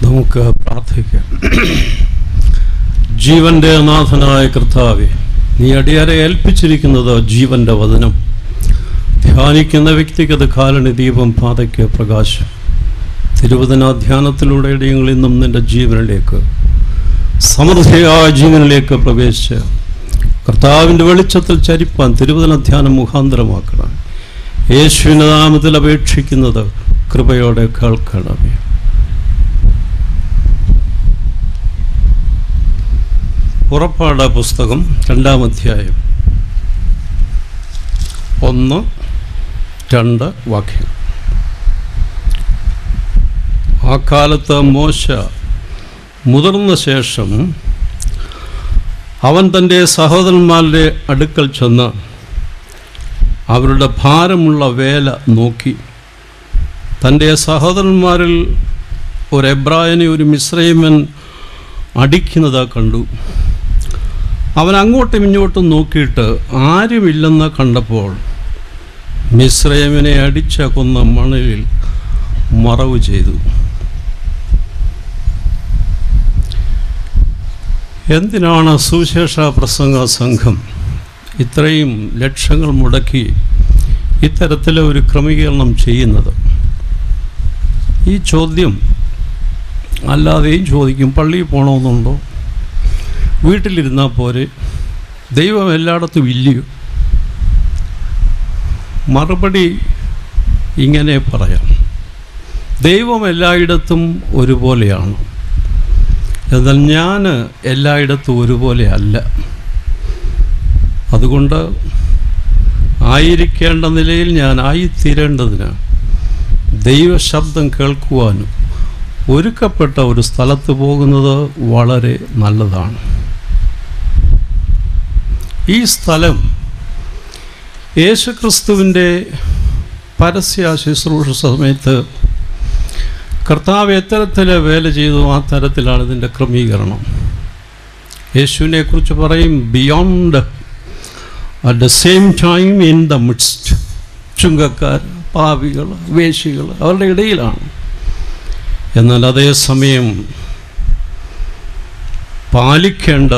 നമുക്ക് പ്രാർത്ഥിക്കാം. ജീവന്റെ നാഥനായ കർത്താവേ, നീ അടിയാരെ ഏൽപ്പിച്ചിരിക്കുന്നത് ജീവന്റെ വചനം. ധ്യാനിക്കുന്ന വ്യക്തിക്ക് അത് കാലണി ദീപം, പാതയ്ക്ക് പ്രകാശം. തിരുവചന ധ്യാനത്തിലൂടെ ഞങ്ങൾ ഇന്നും നിന്റെ ജീവനിലേക്ക്, സമൃദ്ധിയായ ജീവനിലേക്ക് പ്രവേശിച്ച് കർത്താവിൻ്റെ വെളിച്ചത്തിൽ ചരിപ്പാൻ തിരുവചന ധ്യാനം മുഖാന്തരമാക്കണം. യേശുവിൻ്റെ നാമത്തിൽ അപേക്ഷിക്കുന്നത് കൃപയോടെ കേൾക്കണമേ. പുറപ്പാട് പുസ്തകം 2-ാം അധ്യായം 1-2 വാക്യം. ആ കാലത്ത് മോശ മുതിർന്ന ശേഷം അവൻ തൻ്റെ സഹോദരന്മാരുടെ അടുക്കൽ ചെന്ന് അവരുടെ ഭാരമുള്ള വേല നോക്കി. തൻ്റെ സഹോദരന്മാരിൽ ഒരു എബ്രായനെ ഒരു മിസ്രൈമൻ അടിക്കുന്നത് കണ്ടു. അവൻ അങ്ങോട്ടും ഇങ്ങോട്ടും നോക്കിയിട്ട് ആരുമില്ലെന്ന് കണ്ടപ്പോൾ മിസ്രൈമിനെ അടിച്ച കൊന്ന മണലിൽ മറവ് ചെയ്തു. എന്തിനാണ് സുവിശേഷ പ്രസംഗ സംഘം ഇത്രയും ലക്ഷങ്ങൾ മുടക്കി ഇത്തരത്തിലെ ഒരു ക്രമീകരണം ചെയ്യുന്നത്? ഈ ചോദ്യം അല്ലാതെയും ചോദിക്കും. പള്ളിയിൽ പോകണമെന്നുണ്ടോ? വീട്ടിലിരുന്നാൽ പോരെ? ദൈവം എല്ലായിടത്തും ഇല്ലയോ? മറുപടി ഇങ്ങനെ പറയാം. ദൈവം എല്ലായിടത്തും ഒരുപോലെയാണ്. എന്നാൽ ഞാൻ എല്ലായിടത്തും ഒരുപോലെ അല്ല. അതുകൊണ്ട് ആയിരിക്കേണ്ട നിലയിൽ ഞാൻ ആയിത്തീരേണ്ടതിന് ദൈവശബ്ദം കേൾക്കുവാനും ഒരുക്കപ്പെട്ട ഒരു സ്ഥലത്ത് പോകുന്നത് വളരെ നല്ലതാണ്. ഈ സ്ഥലം യേശുക്രിസ്തുവിൻ്റെ പരസ്യ ശുശ്രൂഷ സമയത്ത് കർത്താവ് എത്തരത്തിൽ വേല ചെയ്തു ആ തരത്തിലാണ് ഇതിൻ്റെ ക്രമീകരണം. യേശുവിനെ കുറിച്ച് പറയും, beyond, at the same time, in the midst. ചുങ്കക്കാർ, പാപികൾ, വേശികൾ അവരുടെ ഇടയിലാണ്. എന്നാൽ അതേസമയം പാലിക്കേണ്ട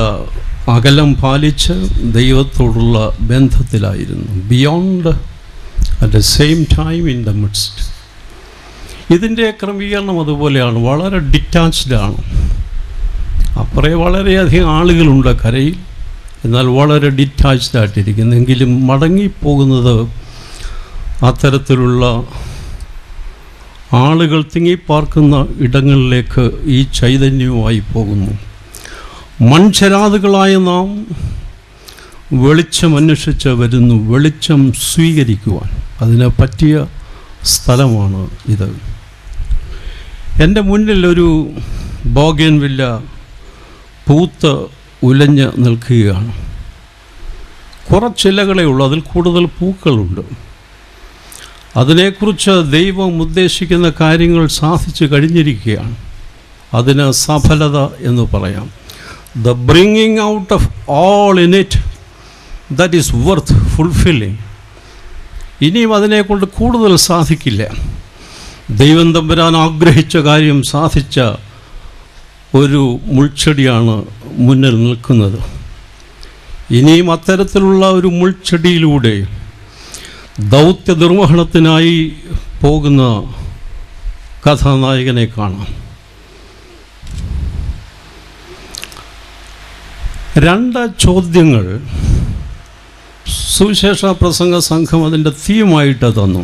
അകലം പാലിച്ച് ദൈവത്തോടുള്ള ബന്ധത്തിലായിരുന്നു. Beyond, at the same time, in the midst. ഇതിൻ്റെ ക്രമീകരണം അതുപോലെയാണ്. വളരെ ഡിറ്റാച്ച്ഡാണ്. അപ്പുറേ വളരെയധികം ആളുകളുണ്ട് കരയിൽ, എന്നാൽ വളരെ ഡിറ്റാച്ച്ഡായിട്ടിരിക്കുന്നെങ്കിലും മടങ്ങിപ്പോകുന്നത് അത്തരത്തിലുള്ള ആളുകൾ തിങ്ങിപ്പാർക്കുന്ന ഇടങ്ങളിലേക്ക് ഈ ചൈതന്യവുമായി പോകുന്നു. മൺചരാതുകളായ നാം വെളിച്ചം അന്വേഷിച്ച് വരുന്നു, വെളിച്ചം സ്വീകരിക്കുവാൻ. അതിന് പറ്റിയ സ്ഥലമാണ് ഇത്. എൻ്റെ മുന്നിൽ ഒരു ബോഗൻവില്ല പൂത്ത് ഉലഞ്ഞ് നിൽക്കുകയാണ്. കുറച്ചിലകളേ ഉള്ളൂ, അതിൽ കൂടുതൽ പൂക്കളുണ്ട്. അതിനെക്കുറിച്ച് ദൈവം ഉദ്ദേശിക്കുന്ന കാര്യങ്ങൾ സാധിച്ചു കഴിഞ്ഞിരിക്കുകയാണ്. അതിന് സഫലത എന്ന് പറയാം. The bringing out of all in it, that is worth fulfilling. ഇനിയും അതിനെക്കൊണ്ട് കൂടുതൽ സാധിക്കില്ല. ദൈവം തമ്പുരാൻ ആഗ്രഹിച്ച കാര്യം സാധിച്ച ഒരു മുൾച്ചെടിയാണ് മുന്നിൽ നിൽക്കുന്നത്. ഇനിയും അത്തരത്തിലുള്ള ഒരു മുൾച്ചെടിയിലൂടെ ദൗത്യ നിർവഹണത്തിനായി പോകുന്ന കഥാനായകനെ കാണാം. 2 ചോദ്യങ്ങൾ സുവിശേഷ പ്രസംഗ സംഘം അതിൻ്റെ തീമായിട്ട് തന്നു.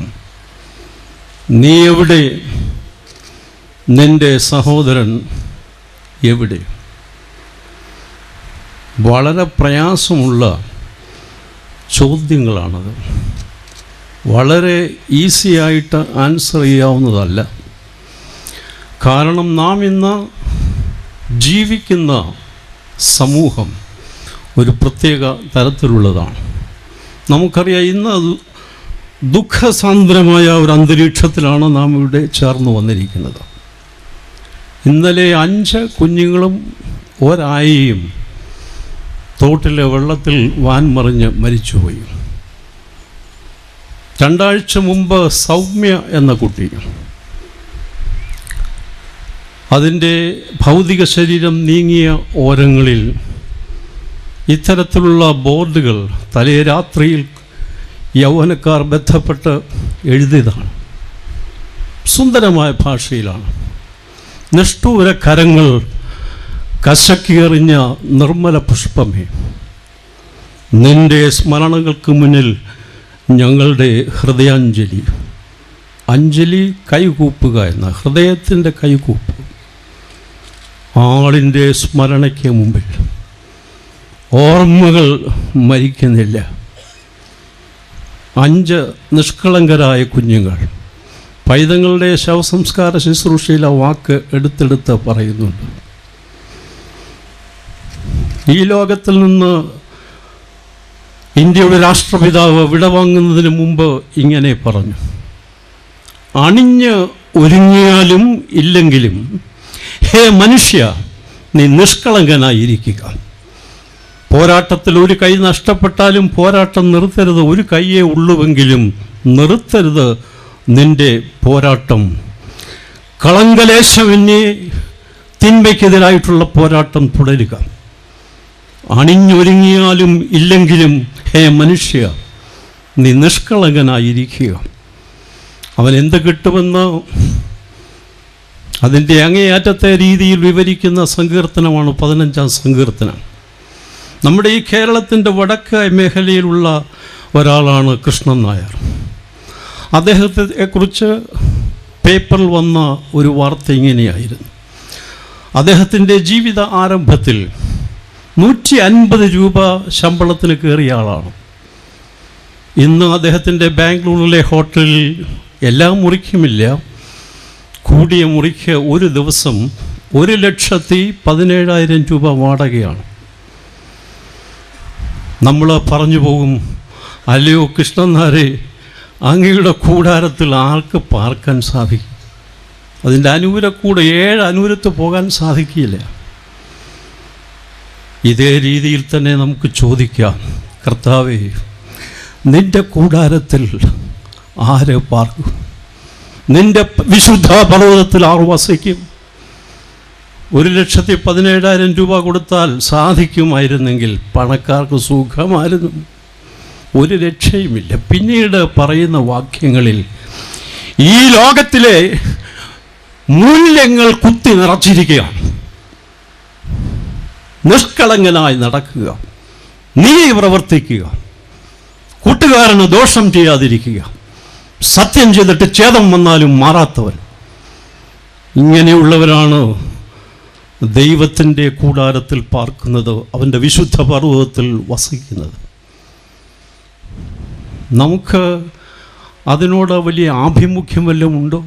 നീ എവിടെ? നിൻ്റെ സഹോദരൻ എവിടെ? വളരെ പ്രയാസമുള്ള ചോദ്യങ്ങളാണത്. വളരെ ഈസിയായിട്ട് ആൻസർ ചെയ്യാവുന്നതല്ല. കാരണം നാം ഇന്ന് ജീവിക്കുന്ന സമൂഹം ഒരു പ്രത്യേക തരത്തിലുള്ളതാണ്. നമുക്കറിയാം, ഇന്ന് ദുഃഖസാന്ദ്രമായ ഒരു അന്തരീക്ഷത്തിലാണ് നാം ഇവിടെ ചേർന്ന് വന്നിരിക്കുന്നത്. ഇന്നലെ 5 കുഞ്ഞുങ്ങളും ഒരായയും തോട്ടിലെ വെള്ളത്തിൽ വാൻമറിഞ്ഞ് മരിച്ചുപോയി. 2 ആഴ്ച മുമ്പ് സൗമ്യ എന്ന കുട്ടി, അതിൻ്റെ ഭൗതിക ശരീരം നീങ്ങിയ ഓരങ്ങളിൽ ഇത്തരത്തിലുള്ള ബോർഡുകൾ തലേ രാത്രിയിൽ യൗവനക്കാർ ബന്ധപ്പെട്ട് എഴുതിയതാണ്. സുന്ദരമായ ഭാഷയിലാണ്. നിഷ്ഠൂര കരങ്ങൾ കശക്കിയെറിഞ്ഞ നിർമ്മല പുഷ്പമേ, നിൻ്റെ സ്മരണകൾക്ക് മുന്നിൽ ഞങ്ങളുടെ ഹൃദയാഞ്ജലി. അഞ്ജലി കൈകൂപ്പുക എന്ന ഹൃദയത്തിൻ്റെ കൈകൂപ്പ്. ആളിൻ്റെ സ്മരണയ്ക്ക് മുമ്പിൽ ഓർമ്മകൾ മരിക്കുന്നില്ല. 5 നിഷ്കളങ്കരായ കുഞ്ഞുങ്ങൾ. പൈതങ്ങളുടെ ശവസംസ്കാര ശുശ്രൂഷയിൽ ആ വാക്ക് എടുത്തെടുത്ത് പറയുന്നുണ്ട്. ഈ ലോകത്തിൽ നിന്ന് ഇന്ത്യയുടെ രാഷ്ട്രപിതാവ് വിടവാങ്ങുന്നതിന് മുമ്പ് ഇങ്ങനെ പറഞ്ഞു: അണിഞ്ഞ് ഒരുങ്ങിയാലും ഇല്ലെങ്കിലും ഹേ മനുഷ്യ, നീ നിഷ്കളങ്കനായിരിക്കുക. പോരാട്ടത്തിൽ ഒരു കൈ നഷ്ടപ്പെട്ടാലും പോരാട്ടം നിർത്തരുത്. ഒരു കൈയേ ഉള്ളുവെങ്കിലും നിർത്തരുത് നിൻ്റെ പോരാട്ടം. കളങ്കലേശമന്യേ തിന്മയ്ക്കെതിരായിട്ടുള്ള പോരാട്ടം തുടരുക. അണിഞ്ഞൊരുങ്ങിയാലും ഇല്ലെങ്കിലും ഹേ മനുഷ്യ, നീ നിഷ്കളങ്കനായിരിക്കുക. അവൻ എന്ത് കിട്ടുമെന്ന് അതിൻ്റെ അങ്ങേയറ്റത്തെ രീതിയിൽ വിവരിക്കുന്ന സങ്കീർത്തനമാണ് 15-ാം സങ്കീർത്തനം. നമ്മുടെ ഈ കേരളത്തിൻ്റെ വടക്ക് മേഖലയിലുള്ള ഒരാളാണ് കൃഷ്ണൻ നായർ. അദ്ദേഹത്തെക്കുറിച്ച് പേപ്പറിൽ വന്ന ഒരു വാർത്ത ഇങ്ങനെയായിരുന്നു: അദ്ദേഹത്തിൻ്റെ ജീവിത ആരംഭത്തിൽ 150 രൂപ ശമ്പളത്തിന് കയറിയ ആളാണ്. ഇന്ന് അദ്ദേഹത്തിൻ്റെ ബാംഗ്ലൂരിലെ ഹോട്ടലിൽ എല്ലാ മുറിക്കുമില്ല, കൂടിയ മുറിക്ക് ഒരു ദിവസം 1,17,000 രൂപ വാടകയാണ്. നമ്മൾ പറഞ്ഞു പോകും, അല്ലയോ കൃഷ്ണൻ നായരെ, അങ്ങയുടെ കൂടാരത്തിൽ ആർക്ക് പാർക്കാൻ സാധിക്കും? അതിൻ്റെ അനൂരക്കൂടെ 7 അനൂരത്ത് പോകാൻ സാധിക്കില്ല. ഇതേ രീതിയിൽ തന്നെ നമുക്ക് ചോദിക്കാം, കർത്താവേ, നിൻ്റെ കൂടാരത്തിൽ ആര് പാർക്കും? നിൻ്റെ വിശുദ്ധ പർവ്വതത്തിൽ ആർ വസിക്കും? 1,17,000 രൂപ കൊടുത്താൽ സാധിക്കുമായിരുന്നെങ്കിൽ പണക്കാർക്ക് സുഖമായിരുന്നു. ഒരു രക്ഷയുമില്ല. പിന്നീട് പറയുന്ന വാക്യങ്ങളിൽ ഈ ലോകത്തിലെ മൂല്യങ്ങൾ കുത്തി നിറച്ചിരിക്കുകയാണ്. നിഷ്കളങ്കനായി നടക്കുക, നീ പ്രവർത്തിക്കുക, കൂട്ടുകാരന് ദോഷം ചെയ്യാതിരിക്കുക, സത്യം ചെയ്തിട്ട് ഛേദം വന്നാലും മാറാത്തവൻ. ഇങ്ങനെയുള്ളവരാണ് ദൈവത്തിൻ്റെ കൂടാരത്തിൽ പാർക്കുന്നത്, അവൻ്റെ വിശുദ്ധ പർവ്വതത്തിൽ വസിക്കുന്നത്. നമുക്ക് അതിനോട് വലിയ ആഭിമുഖ്യം വല്ലതും ഉണ്ടോ?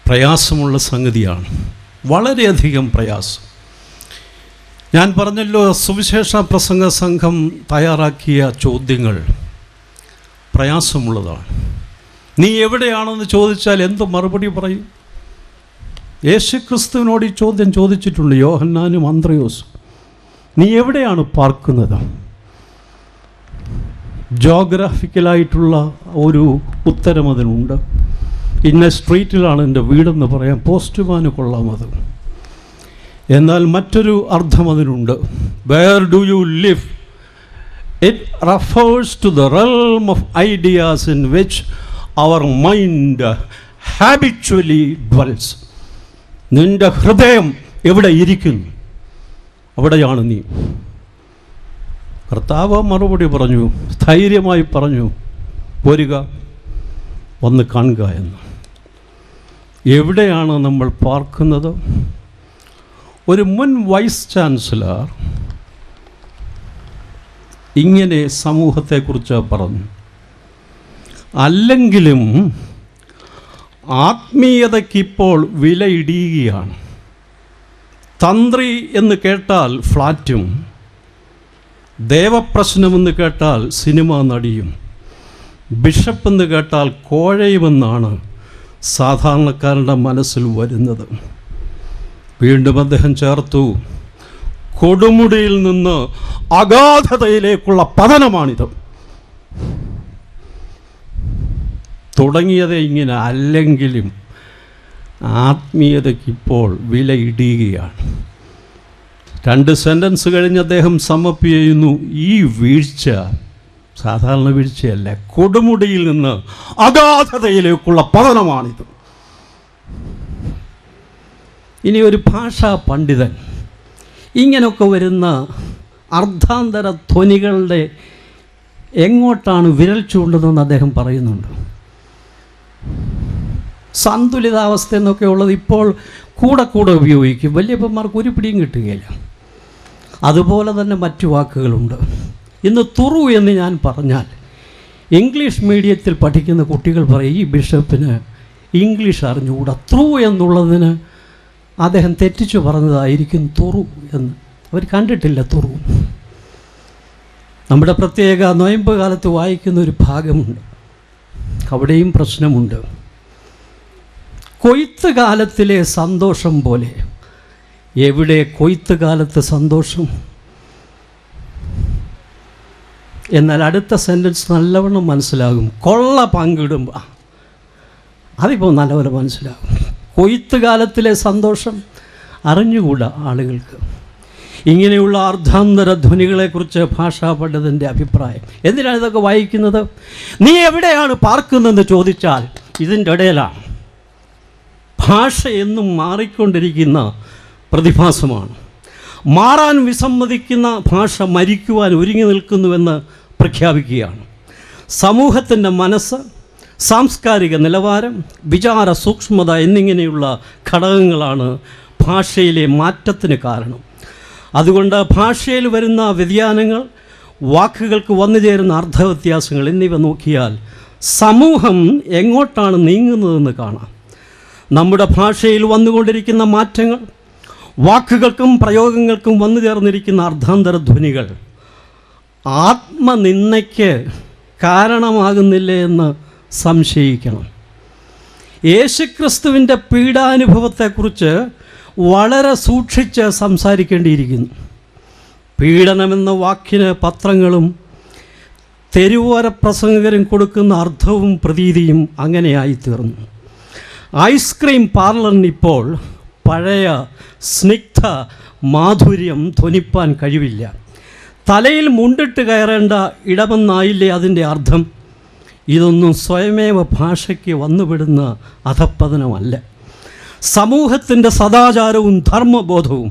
പ്രയാസമുള്ള സംഗതിയാണ്, വളരെയധികം പ്രയാസം. ഞാൻ പറഞ്ഞല്ലോ, സുവിശേഷ പ്രസംഗ സംഘം തയ്യാറാക്കിയ ചോദ്യങ്ങൾ പ്രയാസമുള്ളതാണ്. നീ എവിടെയാണെന്ന് ചോദിച്ചാൽ എന്ത് മറുപടി പറയും? യേശുക്രിസ്തുവിനോട് ഈ ചോദ്യം ചോദിച്ചിട്ടുണ്ട് യോഹന്നാനും അന്ത്രയോസും. നീ എവിടെയാണ് പാർക്കുന്നത്? ജോഗ്രഫിക്കലായിട്ടുള്ള ഒരു ഉത്തരം അതിനുണ്ട്. ഇന്ന സ്ട്രീറ്റിലാണ് എൻ്റെ വീടെന്ന് പറയാം, പോസ്റ്റ്മാന് കൊള്ളാം അത്. എന്നാൽ മറ്റൊരു അർത്ഥം അതിനുണ്ട്. Where do you live? It refers to the realm of ideas in which our mind habitually dwells. നിന്റെ ഹൃദയം എവിടെ ഇരിക്കുന്നു, അവിടെയാണ് നീ. കർത്താവ് മറുപടി പറഞ്ഞു, ധൈര്യമായി പറഞ്ഞു, പോരുക, വന്ന് കാണുക എന്ന്. എവിടെയാണ് നമ്മൾ പാർക്കുന്നത്? ഒരു മുൻ വൈസ് ചാൻസലർ ഇങ്ങനെ സമൂഹത്തെക്കുറിച്ച് പറഞ്ഞു, അല്ലെങ്കിലും ആത്മീയതയ്ക്കിപ്പോൾ വിലയിടിയുകയാണ്. തന്ത്രി എന്ന് കേട്ടാൽ ഫ്ലാറ്റും, ദേവപ്രശ്നമെന്ന് കേട്ടാൽ സിനിമാ നടിയും, ബിഷപ്പെന്ന് കേട്ടാൽ കോഴയുമെന്നാണ് സാധാരണക്കാരുടെ മനസ്സിൽ വരുന്നത്. വീണ്ടും അദ്ദേഹം ചേർത്തു, കൊടുമുടിയിൽ നിന്ന് അഗാധതയിലേക്കുള്ള പതനമാണിത്. തുടങ്ങിയത് ഇങ്ങനെ, അല്ലെങ്കിലും ആത്മീയതയ്ക്കിപ്പോൾ വിലയിടുകയാണ്. 2 സെൻറ്റൻസ് കഴിഞ്ഞ് അദ്ദേഹം സമ്മപ്പ് ചെയ്യുന്നു, ഈ വീഴ്ച സാധാരണ വീഴ്ചയല്ല, കൊടുമുടിയിൽ നിന്ന് അഗാധതയിലേക്കുള്ള പതനമാണിത്. ഇനി ഒരു ഭാഷാ പണ്ഡിതൻ ഇങ്ങനെയൊക്കെ വരുന്ന അർദ്ധാന്തര ധ്വനികളുടെ എങ്ങോട്ടാണ് വിരൽ ചൂണ്ടുന്നതെന്ന് അദ്ദേഹം പറയുന്നുണ്ട്. സന്തുലിതാവസ്ഥ എന്നൊക്കെ ഉള്ളത് ഇപ്പോൾ കൂടെ ഉപയോഗിക്കും, വല്യപ്പന്മാർക്ക് ഒരു പിടിയും കിട്ടുകയില്ല. അതുപോലെ തന്നെ മറ്റു വാക്കുകളുണ്ട്. ഇന്ന് തുറു എന്ന് ഞാൻ പറഞ്ഞാൽ ഇംഗ്ലീഷ് മീഡിയത്തിൽ പഠിക്കുന്ന കുട്ടികൾ പറയും, ഈ ബിഷപ്പിന് ഇംഗ്ലീഷ് അറിഞ്ഞുകൂടാ, ത്രൂ എന്നുള്ളതിന് അദ്ദേഹം തെറ്റിച്ചു പറഞ്ഞതായിരിക്കും തുറു എന്ന്. അവർ കണ്ടിട്ടില്ല തുറു. നമ്മുടെ പ്രത്യേക നൊയമ്പ് കാലത്ത് വായിക്കുന്ന ഒരു ഭാഗമുണ്ട്, അവിടെയും പ്രശ്നമുണ്ട്. കൊയ്ത്ത് കാലത്തിലെ സന്തോഷം പോലെ. എവിടെ കൊയ്ത്ത് കാലത്ത് സന്തോഷം? എന്നാൽ അടുത്ത സെൻറ്റൻസ് നല്ലവണ്ണം മനസ്സിലാകും. കൊള്ള പങ്കിടുമ്പോൾ അതിപ്പോൾ നല്ലപോലെ മനസ്സിലാകും. കൊയ്ത്ത് കാലത്തിലെ സന്തോഷം അറിഞ്ഞുകൂടാ ആളുകൾക്ക്. ഇങ്ങനെയുള്ള അർദ്ധാന്തര ധ്വനികളെക്കുറിച്ച് ഭാഷാ പണ്ഡിതൻ്റെ അഭിപ്രായം. എന്തിനാണ് ഇതൊക്കെ വായിക്കുന്നത്? നീ എവിടെയാണ് പാർക്കുന്നതെന്ന് ചോദിച്ചാൽ ഇതിൻ്റെ ഇടയിലാണ്. ഭാഷ എന്നും മാറിക്കൊണ്ടിരിക്കുന്ന പ്രതിഭാസമാണ്. മാറാൻ വിസമ്മതിക്കുന്ന ഭാഷ മരിക്കുവാൻ ഒരുങ്ങി നിൽക്കുന്നുവെന്ന് പ്രഖ്യാപിക്കുകയാണ്. സമൂഹത്തിൻ്റെ മനസ്സ്, സാംസ്കാരിക നിലവാരം, വിചാര സൂക്ഷ്മത എന്നിങ്ങനെയുള്ള ഘടകങ്ങളാണ് ഭാഷയിലെ മാറ്റത്തിന് കാരണം. അതുകൊണ്ട് ഭാഷയിൽ വരുന്ന വ്യതിയാനങ്ങൾ, വാക്കുകൾക്ക് വന്നു ചേരുന്ന അർത്ഥവ്യത്യാസങ്ങൾ എന്നിവ നോക്കിയാൽ സമൂഹം എങ്ങോട്ടാണ് നീങ്ങുന്നതെന്ന് കാണാം. നമ്മുടെ ഭാഷയിൽ വന്നുകൊണ്ടിരിക്കുന്ന മാറ്റങ്ങൾ, വാക്കുകൾക്കും പ്രയോഗങ്ങൾക്കും വന്നു ചേർന്നിരിക്കുന്ന അർദ്ധാന്തര ധ്വനികൾ ആത്മനിന്ദയ്ക്ക് കാരണമാകുന്നില്ലേ എന്ന് സംശയിക്കണം. യേശുക്രിസ്തുവിൻ്റെ പീഡാനുഭവത്തെക്കുറിച്ച് വളരെ സൂക്ഷിച്ച് സംസാരിക്കേണ്ടിയിരിക്കുന്നു. പീഡനമെന്ന വാക്കിന് പത്രങ്ങളും തെരുവോര പ്രസംഗകരും കൊടുക്കുന്ന അർത്ഥവും പ്രതീതിയും അങ്ങനെയായിത്തീർന്നു. ഐസ്ക്രീം പാർലറിനിപ്പോൾ പഴയ സ്നിഗ്ധ മാധുര്യം ധ്വനിപ്പാൻ കഴിവില്ല. തലയിൽ മുണ്ടിട്ട് കയറേണ്ട ഇടമെന്നായില്ലേ അതിൻ്റെ അർത്ഥം? ഇതൊന്നും സ്വയമേവ ഭാഷയ്ക്ക് വന്നുപെടുന്ന അധപ്പതനമല്ല. സമൂഹത്തിൻ്റെ സദാചാരവും ധർമ്മബോധവും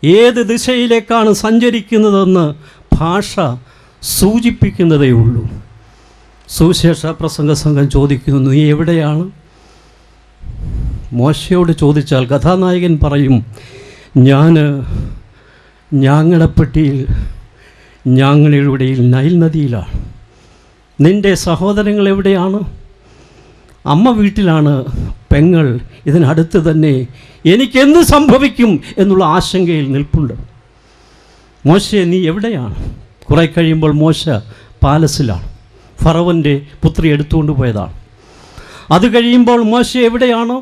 ഏത് ദിശയിലേക്കാണ് സഞ്ചരിക്കുന്നതെന്ന് ഭാഷ സൂചിപ്പിക്കുന്നതേ ഉള്ളൂ. സുവിശേഷ പ്രസംഗ സംഘം ചോദിക്കുന്നു, നീ എവിടെയാണ്? മോശയോട് ചോദിച്ചാൽ കഥാനായകൻ പറയും, ഞാൻ ഞാങ്ങളപ്പെട്ടിയിൽ, ഞങ്ങളുടെ നൈൽ നദിയിലാണ്. നിൻ്റെ സഹോദരങ്ങൾ എവിടെയാണ്? അമ്മ വീട്ടിലാണ്. പെങ്ങൾ ഇതിനടുത്ത് തന്നെ. എനിക്കെന്ത് സംഭവിക്കും എന്നുള്ള ആശങ്കയിൽ നിൽപ്പുണ്ട്. മോശയെ നീ എവിടെയാണ്? കുറേ കഴിയുമ്പോൾ മോശ പാലസിലാണ്. ഫറവൻ്റെ പുത്രി എടുത്തുകൊണ്ട് പോയതാണ്. അത് കഴിയുമ്പോൾ മോശ എവിടെയാണ്?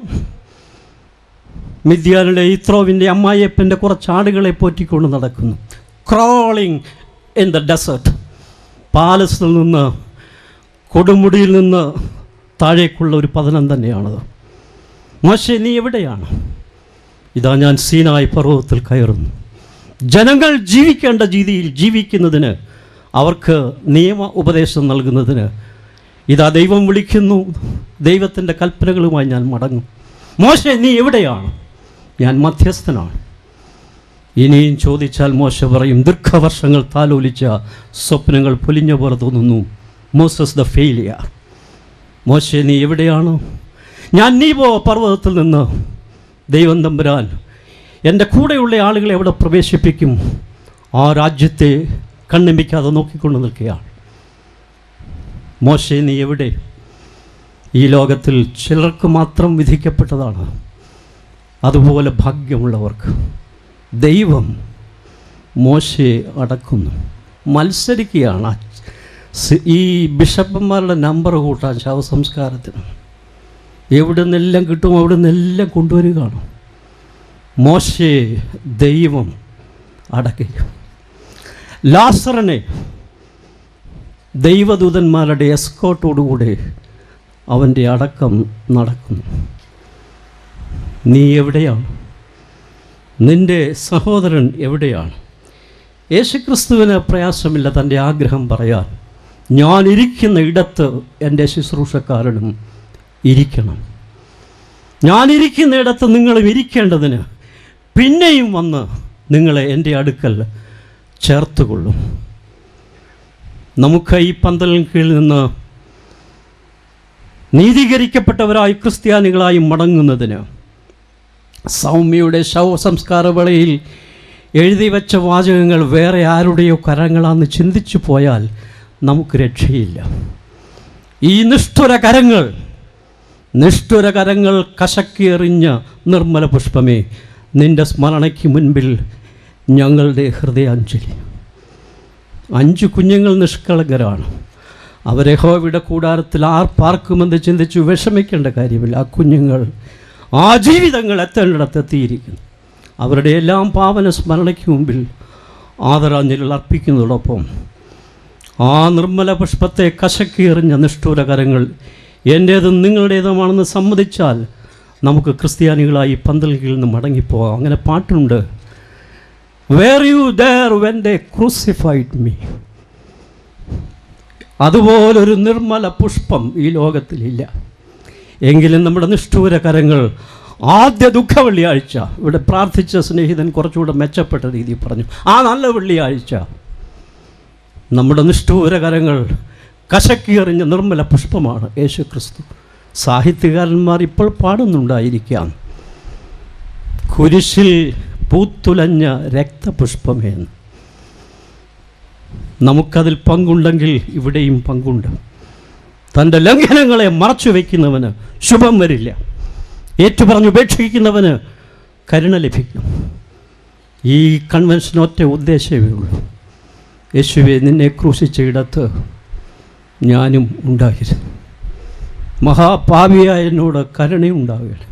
മിദ്യാനിലെ ഇത്രോവിൻ്റെ അമ്മായിയപ്പൻ്റെ കുറച്ച് ആടുകളെ പോറ്റിക്കൊണ്ട് നടക്കുന്നു. Crawling in the desert. പാലസിൽ നിന്ന്, കൊടുമുടിയിൽ നിന്ന് താഴേക്കുള്ള ഒരു പതനം തന്നെയാണത്. മോശെ നീ എവിടെയാണ്? ഇതാ ഞാൻ സീനായി പർവ്വതത്തിൽ കയറുന്നു. ജനങ്ങൾ ജീവിക്കേണ്ട രീതിയിൽ ജീവിക്കുന്നതിന് അവർക്ക് നിയമ ഉപദേശം നൽകുന്നതിന്. ഇതാ ദൈവം വിളിക്കുന്നു, ദൈവത്തിൻ്റെ കൽപ്പനകളുമായി ഞാൻ മടങ്ങും. മോശെ, നീ എവിടെയാണ്? ഞാൻ മധ്യസ്ഥനാണ്. ഇനിയും ചോദിച്ചാൽ മോശ പറയും, ദീർഘവർഷങ്ങൾ താലോലിച്ച സ്വപ്നങ്ങൾ പൊലിഞ്ഞ പോലെ തോന്നുന്നു. Moses the failure. മോശെ, നീ എവിടെയാണ്? ഞാൻ നീബോ പർവ്വതത്തിൽ നിന്ന് ദൈവം തമ്പുരാൻ എൻ്റെ കൂടെയുള്ള ആളുകളെ എവിടെ പ്രവേശിപ്പിക്കും? ആ രാജ്യത്തെ കണ്ണിമിക്കാതെ നോക്കിക്കൊണ്ട് നിൽക്കുകയാണ്. മോശെ, നീ എവിടെ? ഈ ലോകത്തിൽ ചിലർക്ക് മാത്രം വിധിക്കപ്പെട്ടതാണ്, അതുപോലെ ഭാഗ്യമുള്ളവർക്ക് ദൈവം മോശയെ അടക്കുന്നു. മത്സരിക്കുകയാണ് ഈ ബിഷപ്പന്മാരുടെ നമ്പർ കൂട്ടാൻ ശവസംസ്കാരത്തിന്. എവിടെ നിന്നെല്ലാം കിട്ടും അവിടെ നിന്നെല്ലാം കൊണ്ടുവരികയാണ്. മോശയെ ദൈവം അടക്കുക. ലാസറിനെ ദൈവദൂതന്മാരുടെ എസ്കോട്ടോടുകൂടെ അവൻ്റെ അടക്കം നടക്കുന്നു. നീ എവിടെയാണ്? നിൻ്റെ സഹോദരൻ എവിടെയാണ്? യേശുക്രിസ്തുവിന് പ്രയാസമില്ല തൻ്റെ ആഗ്രഹം പറയാൻ. ഞാൻ ഇരിക്കുന്ന ഇടത്ത് എൻ്റെ ശുശ്രൂഷക്കാരനും ഇരിക്കണം. ഞാനിരിക്കുന്ന ഇടത്ത് നിങ്ങളും ഇരിക്കേണ്ടതിന് പിന്നെയും വന്ന് നിങ്ങളെ എൻ്റെ അടുക്കൽ ചേർത്തുകൊള്ളും. നമുക്ക് ഈ പന്തലിന് കീഴിൽ നിന്ന് നീതീകരിക്കപ്പെട്ടവരായി ക്രിസ്ത്യാനികളായി മടങ്ങുന്നതിന് സൗമ്യയുടെ ശവസംസ്കാര വേളയിൽ എഴുതി വെച്ച വാചകങ്ങൾ വേറെ ആരുടെയോ കരങ്ങളാണെന്ന് ചിന്തിച്ചു പോയാൽ നമുക്ക് രക്ഷയില്ല. ഈ നിഷ്ഠുര കരങ്ങൾ കശക്കിയെറിഞ്ഞ നിർമ്മല പുഷ്പമേ, നിൻ്റെ സ്മരണയ്ക്ക് മുൻപിൽ ഞങ്ങളുടെ ഹൃദയാഞ്ജലി. 5 കുഞ്ഞുങ്ങൾ നിഷ്കളങ്കരാണ്. അവരെ യഹോവയുടെ കൂടാരത്തിൽ പാർക്കുമെന്ന് ചിന്തിച്ചു വിഷമിക്കേണ്ട കാര്യമില്ല. ആ കുഞ്ഞുങ്ങൾ, ആ ജീവിതങ്ങൾ എത്തേണ്ടിടത്തെത്തിയിരിക്കുന്നു. അവരുടെ എല്ലാം പാവന സ്മരണയ്ക്ക് മുമ്പിൽ ആദരാഞ്ജലികൾ അർപ്പിക്കുന്നതോടൊപ്പം ആ നിർമ്മല പുഷ്പത്തെ കശക്കിയെറിഞ്ഞ നിഷ്ഠൂര കരങ്ങൾ എൻ്റേതും നിങ്ങളുടേതുമാണെന്ന് സമ്മതിച്ചാൽ നമുക്ക് ക്രിസ്ത്യാനികളായി പന്തലിൽ നിന്ന് മടങ്ങിപ്പോകാം. അങ്ങനെ പാട്ടുണ്ട്, were you there when they crucified me. അതുപോലൊരു നിർമ്മല പുഷ്പം ഈ ലോകത്തിലില്ല. എങ്കിലും നമ്മുടെ നിഷ്ഠൂര കരങ്ങൾ ആദ്യ ദുഃഖ വെള്ളിയാഴ്ച, ഇവിടെ പ്രാർത്ഥിച്ച സ്നേഹിതൻ കുറച്ചുകൂടെ മെച്ചപ്പെട്ട രീതിയിൽ പറഞ്ഞു, ആ നല്ല വെള്ളിയാഴ്ച നമ്മുടെ നിഷ്ഠൂര കരങ്ങൾ കശക്കിയെറിഞ്ഞ നിർമ്മല പുഷ്പമാണ് യേശു ക്രിസ്തു. സാഹിത്യകാരന്മാർ ഇപ്പോൾ പാടുന്നുണ്ടായിരിക്കാം, കുരിശിൽ പൂത്തുലഞ്ഞ രക്തപുഷ്പമേന്ന്. നമുക്കതിൽ പങ്കുണ്ടെങ്കിൽ ഇവിടെയും പങ്കുണ്ട്. തൻ്റെ ലംഘനങ്ങളെ മറച്ചു വയ്ക്കുന്നവന് ശുഭം വരില്ല. ഏറ്റുപറഞ്ഞുപേക്ഷിക്കുന്നവന് കരുണ ലഭിക്കും. ഈ കൺവെൻഷൻ ഒറ്റ ഉദ്ദേശമേ ഉള്ളൂ, യേശുവെ നിന്നെ ക്രൂശിച്ച ഇടത്ത് ഞാനും ഉണ്ടായിരുന്നു. മഹാപാപിയായ എന്നോട് കരുണയുണ്ടാവുകയാണ്.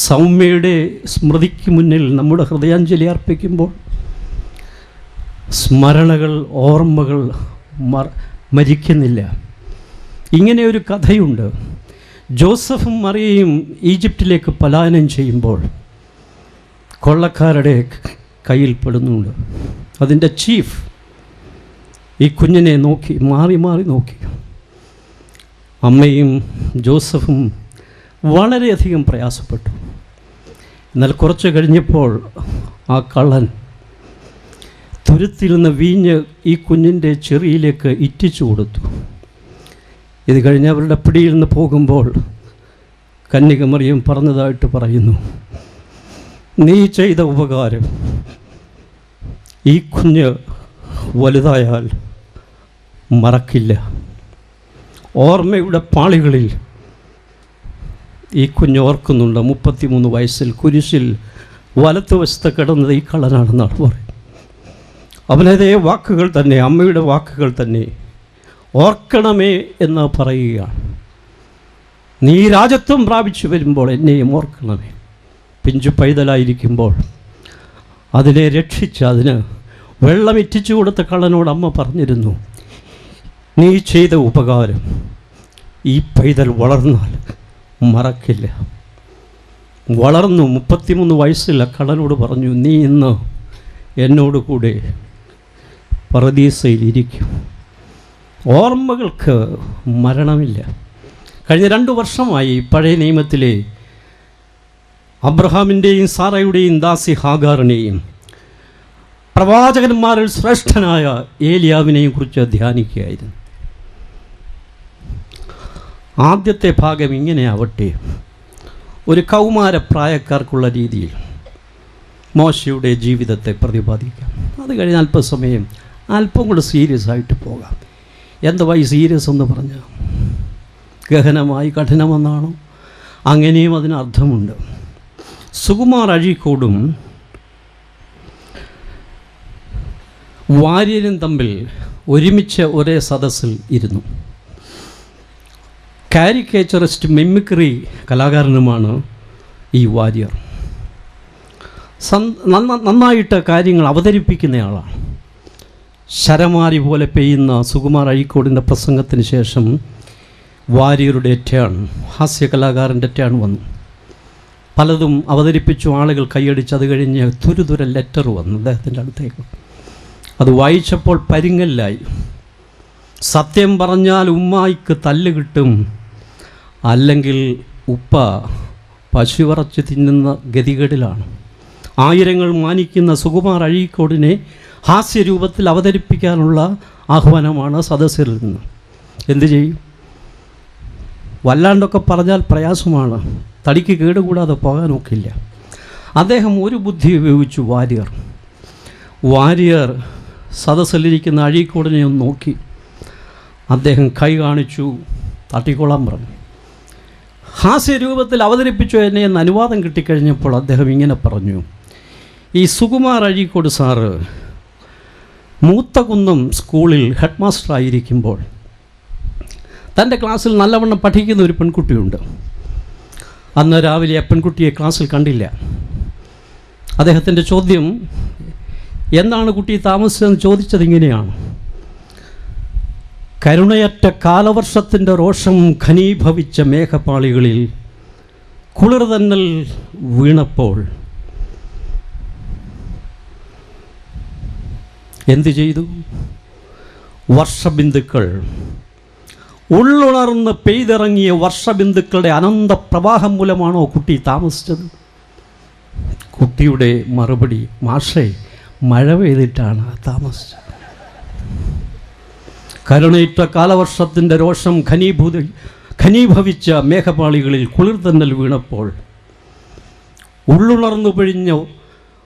സൗമ്യയുടെ സ്മൃതിക്ക് മുന്നിൽ നമ്മുടെ ഹൃദയാഞ്ജലി അർപ്പിക്കുമ്പോൾ സ്മരണകൾ, ഓർമ്മകൾ മരിക്കുന്നില്ല. ഇങ്ങനെ ഒരു കഥയുണ്ട്. ജോസഫും മറിയയും ഈജിപ്തിലേക്ക് പലായനം ചെയ്യുമ്പോൾ കൊള്ളക്കാരുടെ കയ്യിൽപ്പെടുന്നുണ്ട്. അതിൻ്റെ ചീഫ് ഈ കുഞ്ഞിനെ നോക്കി മാറി നോക്കി. അമ്മയും ജോസഫും വളരെയധികം പ്രയാസപ്പെട്ടു. എന്നാൽ കുറച്ച് കഴിഞ്ഞപ്പോൾ ആ കള്ളൻ തുരുത്തിരുന്ന വീഞ്ഞ് ഈ കുഞ്ഞിൻ്റെ ചെറിയിലേക്ക് ഇറ്റിച്ചു കൊടുത്തു. ഇത് കഴിഞ്ഞ് അവരുടെ പിടിയിൽ നിന്ന് പോകുമ്പോൾ കന്യക മറിയം പറഞ്ഞതായിട്ട് പറയുന്നു, നീ ചെയ്ത ഉപകാരം ഈ കുഞ്ഞ് വലുതായാൽ മറക്കില്ല. ഓർമ്മയുടെ പാളികളിൽ ഈ കുഞ്ഞ് ഓർക്കുന്നുണ്ട്. 33 വയസ്സിൽ കുരിശിൽ വലത്തുവശത്ത് കിടന്നത് ഈ കള്ളനാണെന്നാണ് പറയും. അവനതേ വാക്കുകൾ തന്നെ, അമ്മയുടെ വാക്കുകൾ തന്നെ ഓർക്കണമേ എന്ന് പറയുകയാണ്. നീ രാജത്വം പ്രാപിച്ചു വരുമ്പോൾ എന്നെയും ഓർക്കണമേ. പിഞ്ചു പൈതലായിരിക്കുമ്പോൾ അതിനെ രക്ഷിച്ച് അതിന് വെള്ളമിറ്റിച്ചു കൊടുത്ത കള്ളനോട് അമ്മ പറഞ്ഞിരുന്നു, നീ ചെയ്ത ഉപകാരം ഈ പൈതൽ വളർന്നാൽ മറക്കില്ല. വളർന്നു 33 വയസ്സിൽ കള്ളനോട് പറഞ്ഞു, നീ ഇന്ന് എന്നോട് കൂടെ പറുദീസയിലിരിക്കും. ഓർമ്മകൾക്ക് മരണമില്ല. കഴിഞ്ഞ 2 വർഷമായി പഴയ നിയമത്തിലെ അബ്രഹാമിൻ്റെയും സാറയുടെയും ദാസി ഹാഗാറിനെയും പ്രവാചകന്മാരിൽ ശ്രേഷ്ഠനായ ഏലിയാവിനെയും കുറിച്ച് ധ്യാനിക്കുകയായിരുന്നു. ആദ്യത്തെ ഭാഗം ഇങ്ങനെ ആവട്ടെ, ഒരു കൗമാരപ്രായക്കാർക്കുള്ള രീതിയിൽ മോശയുടെ ജീവിതത്തെ പ്രതിപാദിക്കാം. അത് കഴിഞ്ഞ് അല്പസമയം അല്പം കൂടെ സീരിയസ് ആയിട്ട് പോകാം. എന്തുവാ ഈ സീരിയസ് എന്ന് പറഞ്ഞാൽ ഗഹനമായി കഠിനമെന്നാണോ? അങ്ങനെയും അതിനർത്ഥമുണ്ട്. സുകുമാർ അഴീക്കോടും വാര്യരും തമ്മിൽ ഒരുമിച്ച് ഒരേ സദസ്സിൽ ഇരുന്നു. കാരിക്കേച്ചറിസ്റ്റ് മിമിക്രി കലാകാരനുമാണ് ഈ വാര്യർ. നന്നായിട്ട് കാര്യങ്ങൾ അവതരിപ്പിക്കുന്നയാളാണ്. ശരമാരി പോലെ പെയ്യുന്ന സുകുമാർ അഴീക്കോടിൻ്റെ പ്രസംഗത്തിന് ശേഷം വാര്യരുടെ ടേൺ, ഹാസ്യകലാകാരൻ്റെ ടേൺ വന്നു. പലതും അവതരിപ്പിച്ചു, ആളുകൾ കൈയടിച്ച്. അത് കഴിഞ്ഞ് തുരുതുര ലെറ്റർ വന്നു അദ്ദേഹത്തിൻ്റെ അടുത്തേക്ക്. അത് വായിച്ചപ്പോൾ പരിങ്ങല്ലായി. സത്യം പറഞ്ഞാൽ ഉമ്മായിക്ക് തല്ല് കിട്ടും, അല്ലെങ്കിൽ ഉപ്പ പശുവറച്ച് തിന്നുന്ന ഗതികേടിലാണ്. ആയിരങ്ങൾ മാനിക്കുന്ന സുകുമാർ അഴീക്കോടിനെ ഹാസ്യരൂപത്തിൽ അവതരിപ്പിക്കാനുള്ള ആഹ്വാനമാണ് സദസ്സിൽ നിന്ന്. എന്തു ചെയ്യും? വല്ലാണ്ടൊക്കെ പറഞ്ഞാൽ പ്രയാസമാണ്. തടിക്ക് കേടുകൂടാതെ പോകാനൊക്കില്ല. അദ്ദേഹം ഒരു ബുദ്ധി ഉപയോഗിച്ചു. വാര്യർ സദസ്സിലിരിക്കുന്ന അഴീക്കോടിനെ ഒന്ന് നോക്കി. അദ്ദേഹം കൈ കാണിച്ചു, തട്ടിക്കൊള്ളാൻ പറഞ്ഞു. ഹാസ്യരൂപത്തിൽ അവതരിപ്പിച്ചു എന്നെ എന്ന് അനുവാദം കിട്ടിക്കഴിഞ്ഞപ്പോൾ അദ്ദേഹം ഇങ്ങനെ പറഞ്ഞു: ഈ സുകുമാർ അഴീക്കോട് സാറ് മൂത്തകുന്നം സ്കൂളിൽ ഹെഡ് മാസ്റ്ററായിരിക്കുമ്പോൾ തൻ്റെ ക്ലാസ്സിൽ നല്ലവണ്ണം പഠിക്കുന്ന ഒരു പെൺകുട്ടിയുണ്ട്. അന്ന് രാവിലെ ആ പെൺകുട്ടിയെ ക്ലാസ്സിൽ കണ്ടില്ല. അദ്ദേഹത്തിൻ്റെ ചോദ്യം, എന്താണ് കുട്ടി താമസിച്ചതെന്ന് ചോദിച്ചത് ഇങ്ങനെയാണ്: കരുണയറ്റ കാലവർഷത്തിൻ്റെ രോഷം ഘനീഭവിച്ച മേഘപാളികളിൽ കുളിർതന്നൽ വീണപ്പോൾ എന്തു ചെയ്തു? വർഷബിന്ദുക്കൾ, ഉള്ളുണർന്ന് പെയ്തിറങ്ങിയ വർഷബിന്ദുക്കളുടെ അനന്ത പ്രവാഹം മൂലമാണോ കുട്ടി താമസിച്ചത്? കുട്ടിയുടെ മറുപടി, മാഷേ, മഴ പെയ്തിട്ടാണ് താമസിച്ചത്. കരുണയിട്ട കാലവർഷത്തിൻ്റെ രോഷം ഘനീഭവിച്ച മേഘപാളികളിൽ കുളിർതന്നൽ വീണപ്പോൾ ഉള്ളുണർന്നു പിഴിഞ്ഞ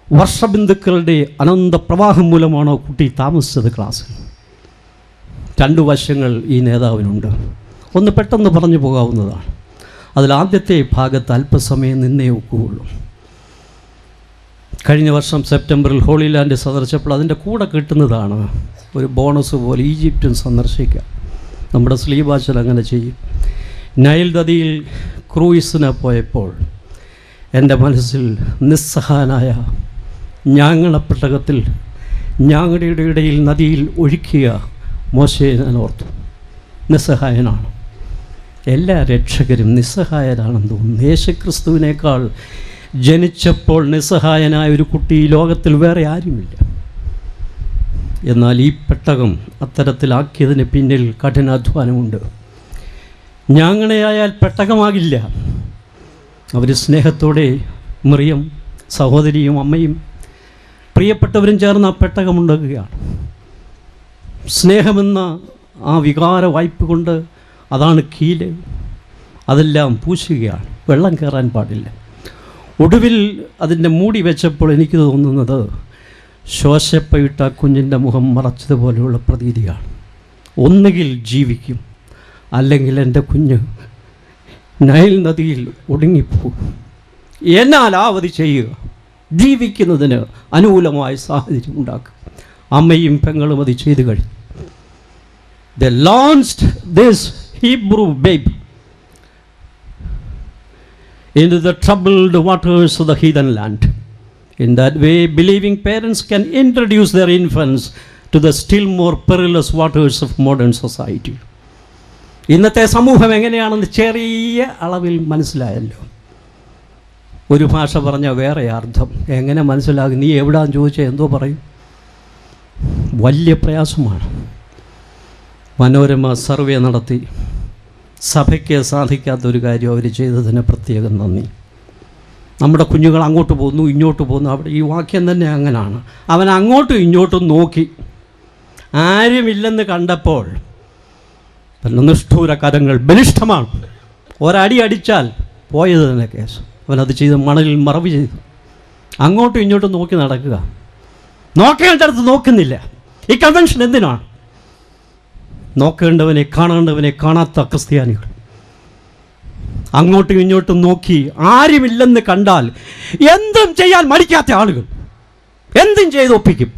വർഷബിന്ദുക്കളുടെ അനന്ത പ്രവാഹം മൂലമാണോ കുട്ടി താമസിച്ചത് ക്ലാസ്സിൽ? 2 വശങ്ങൾ ഈ നേതാവിനുണ്ട്. ഒന്ന് പെട്ടെന്ന് പറഞ്ഞു പോകാവുന്നതാണ്. അതിലാദ്യത്തെ ഭാഗത്ത് അല്പസമയം നിന്നേ ഒക്കുകയുള്ളൂ. കഴിഞ്ഞ വർഷം സെപ്റ്റംബറിൽ ഹോളി ലാൻഡ് സന്ദർശിച്ചപ്പോൾ അതിൻ്റെ കൂടെ കിട്ടുന്നതാണ് ഒരു ബോണസ് പോലെ ഈജിപ്തും സന്ദർശിക്കാം. നമ്മുടെ സ്ലീബാച്ചൽ അങ്ങനെ ചെയ്യും. നൈൽ നദിയിൽ ക്രൂയിസിന് പോയപ്പോൾ എൻ്റെ മനസ്സിൽ നിസ്സഹായനായ ഞാങ്ങളപ്പെട്ടകത്തിൽ ഞാങ്ങടയുടെ ഇടയിൽ നദിയിൽ ഒഴുക്കിയ മോശയെ ഞാൻ ഓർത്തു. നിസ്സഹായനാണ്. എല്ലാ രക്ഷകരും നിസ്സഹായരാണെന്ന് തോന്നുന്നു. യേശുക്രിസ്തുവിനേക്കാൾ ജനിച്ചപ്പോൾ നിസ്സഹായനായ ഒരു കുട്ടി ഈ ലോകത്തിൽ വേറെ ആരുമില്ല. എന്നാൽ ഈ പെട്ടകം അത്തരത്തിലാക്കിയതിന് പിന്നിൽ കഠിനാധ്വാനമുണ്ട്. ഞാങ്ങണയായാൽ പെട്ടകമാകില്ല. അവർ സ്നേഹത്തോടെ മറിയം സഹോദരിയും അമ്മയും പ്രിയപ്പെട്ടവരും ചേർന്ന് ആ പെട്ടകമുണ്ടാക്കുകയാണ്. സ്നേഹമെന്ന ആ വികാര വായ്പ കൊണ്ട് അതാണ് കീല്, അതെല്ലാം പൂശുകയാണ്. വെള്ളം കയറാൻ പാടില്ല. ഒടുവിൽ അതിൻ്റെ മൂടി വെച്ചപ്പോൾ എനിക്ക് തോന്നുന്നത് ശോശപ്പയിട്ട കുഞ്ഞിൻ്റെ മുഖം മറച്ചതുപോലെയുള്ള പ്രതീതിയാണ്. ഒന്നുകിൽ ജീവിക്കും, അല്ലെങ്കിൽ എൻ്റെ കുഞ്ഞ് നൈൽ നദിയിൽ ഒടുങ്ങിപ്പോകും. എന്നാൽ ആവധി ചെയ്യുക, ജീവിക്കുന്നതിന് അനുകൂലമായ സാഹചര്യം ഉണ്ടാക്കുക. അമ്മയും പെങ്ങളും അത് ചെയ്തു കഴിഞ്ഞു. They launched this Hebrew babe into the troubled waters of the heathen land. In that way, believing parents can introduce their infants to the still more perilous waters of modern society. ഇന്നത്തെ സമൂഹം എങ്ങനെയാണെന്ന് ചെറിയ അളവിൽ മനസ്സിലായല്ലോ. ഒരു ഭാഷ പറഞ്ഞാൽ വേറെ അർത്ഥം. എങ്ങനെ മനസ്സിലാകും? നീ എവിടാന്ന് ചോദിച്ചാൽ എന്തോ പറയും? വലിയ പ്രയാസമാണ്. മനോരമ സർവേ നടത്തി സഭയ്ക്ക് സാധിക്കാത്തൊരു കാര്യം അവർ ചെയ്തതിന് പ്രത്യേകം നന്ദി. നമ്മുടെ കുഞ്ഞുങ്ങൾ അങ്ങോട്ട് പോകുന്നു ഇങ്ങോട്ട് പോകുന്നു. അവിടെ ഈ വാക്യം തന്നെ അങ്ങനെയാണ്. അവൻ അങ്ങോട്ടും ഇങ്ങോട്ടും നോക്കി, ആരുമില്ലെന്ന് കണ്ടപ്പോൾ നിഷ്ഠൂര കരങ്ങൾ ബലിഷ്ഠമാണ്. ഒരടി അടിച്ചാൽ പോയത് തന്നെ കേസ്. അവനത് ചെയ്ത് മണലിൽ മറവ് ചെയ്തു. അങ്ങോട്ടും ഇങ്ങോട്ടും നോക്കി നടക്കുക, നോക്കേണ്ടടുത്ത് നോക്കുന്നില്ല. ഈ കൺവെൻഷൻ എന്തിനാണ്? നോക്കേണ്ടവനെ കാണേണ്ടവനെ കാണാത്ത ക്രിസ്ത്യാനികൾ അങ്ങോട്ടും ഇങ്ങോട്ടും നോക്കി ആരുമില്ലെന്ന് കണ്ടാൽ എന്തും ചെയ്യാൻ മടിക്കാത്ത ആളുകൾ എന്തും ചെയ്തൊപ്പിക്കും.